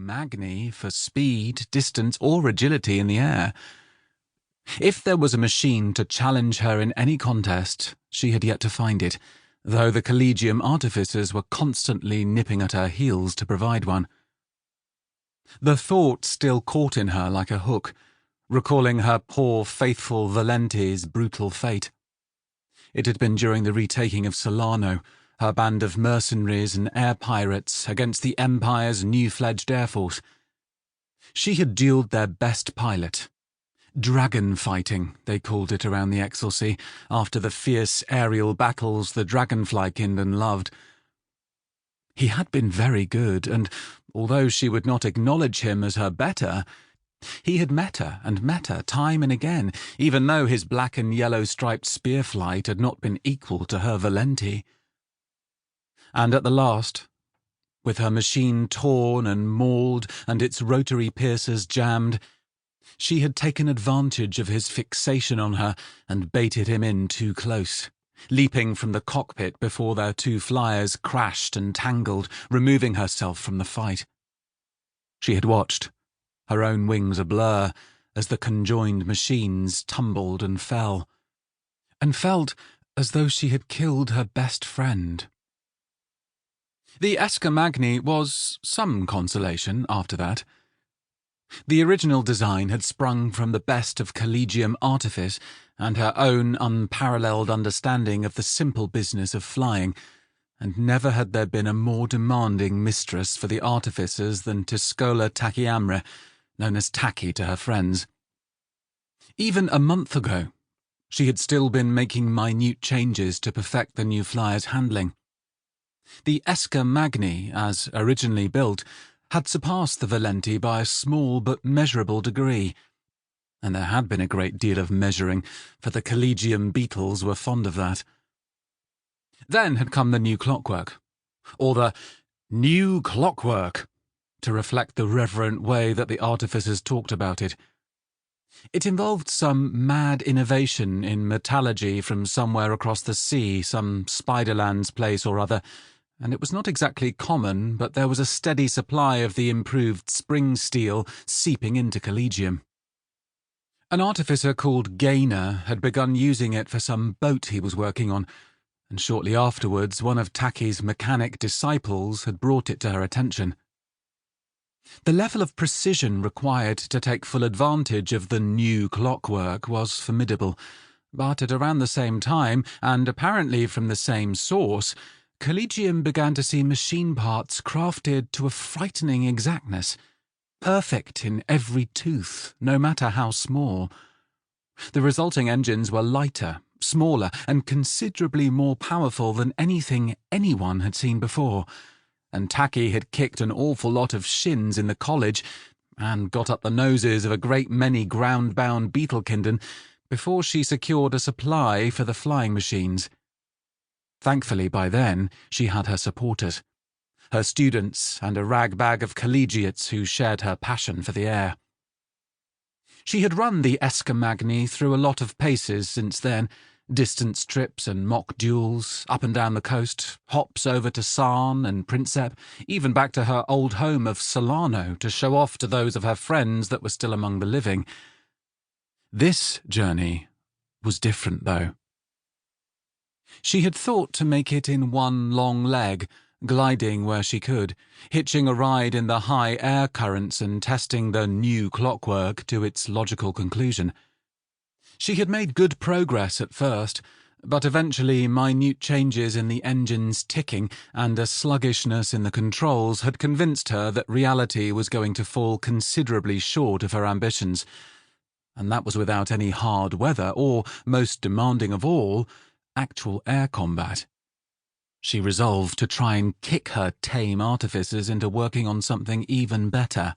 magni for speed, distance, or agility in the air. If there was a machine to challenge her in any contest, she had yet to find it, though the Collegium artificers were constantly nipping at her heels to provide one. The thought still caught in her like a hook, recalling her poor, faithful Valenti's brutal fate. It had been during the retaking of Solarno, her band of mercenaries and air pirates against the Empire's new-fledged air force. She had duelled their best pilot. Dragon fighting, they called it around the Excelsior, after the fierce aerial battles the Dragonfly Kingdom loved. He had been very good, and although she would not acknowledge him as her better, he had met her time and again, even though his black and yellow striped spear flight had not been equal to her Valenti. And at the last, with her machine torn and mauled and its rotary piercers jammed, she had taken advantage of his fixation on her and baited him in too close, leaping from the cockpit before their two flyers crashed and tangled, removing herself from the fight. She had watched, her own wings a blur, as the conjoined machines tumbled and fell, and felt as though she had killed her best friend. The Esca Magni was some consolation after that. The original design had sprung from the best of Collegium artifice and her own unparalleled understanding of the simple business of flying, and never had there been a more demanding mistress for the artificers than Tiscola Tachiamre, known as Tacky to her friends. Even a month ago, she had still been making minute changes to perfect the new flyer's handling. The Esca Magni, as originally built, had surpassed the Valenti by a small but measurable degree, and there had been a great deal of measuring, for the Collegium beetles were fond of that. Then had come the new clockwork, or the new clockwork, to reflect the reverent way that the artificers talked about it. It involved some mad innovation in metallurgy from somewhere across the sea, some Spiderland's place or other, and it was not exactly common, but there was a steady supply of the improved spring steel seeping into Collegium. An artificer called Gaynor had begun using it for some boat he was working on, and shortly afterwards one of Tacky's mechanic disciples had brought it to her attention. The level of precision required to take full advantage of the new clockwork was formidable, but at around the same time, and apparently from the same source, Collegium began to see machine parts crafted to a frightening exactness, perfect in every tooth, no matter how small. The resulting engines were lighter, smaller, and considerably more powerful than anything anyone had seen before, and Tacky had kicked an awful lot of shins in the college and got up the noses of a great many ground-bound beetlekinden before she secured a supply for the flying machines. Thankfully, by then, she had her supporters, her students, and a rag-bag of collegiates who shared her passion for the air. She had run the Esca Magni through a lot of paces since then, distance trips and mock duels, up and down the coast, hops over to Sarn and Princep, even back to her old home of Solarno to show off to those of her friends that were still among the living. This journey was different, though. She had thought to make it in one long leg, gliding where she could, hitching a ride in the high air currents and testing the new clockwork to its logical conclusion. She had made good progress at first, but eventually minute changes in the engine's ticking and a sluggishness in the controls had convinced her that reality was going to fall considerably short of her ambitions, and that was without any hard weather or, most demanding of all, actual air combat. She resolved to try and kick her tame artificers into working on something even better.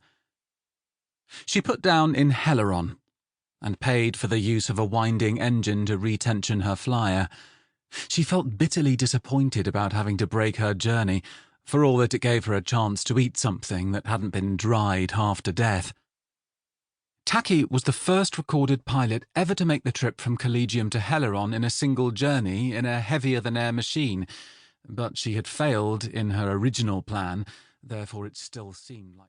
She put down in Heleron, and paid for the use of a winding engine to retension her flyer. She felt bitterly disappointed about having to break her journey, for all that it gave her a chance to eat something that hadn't been dried half to death. Tacky was the first recorded pilot ever to make the trip from Collegium to Heleron in a single journey in a heavier-than-air machine, but she had failed in her original plan, therefore it still seemed like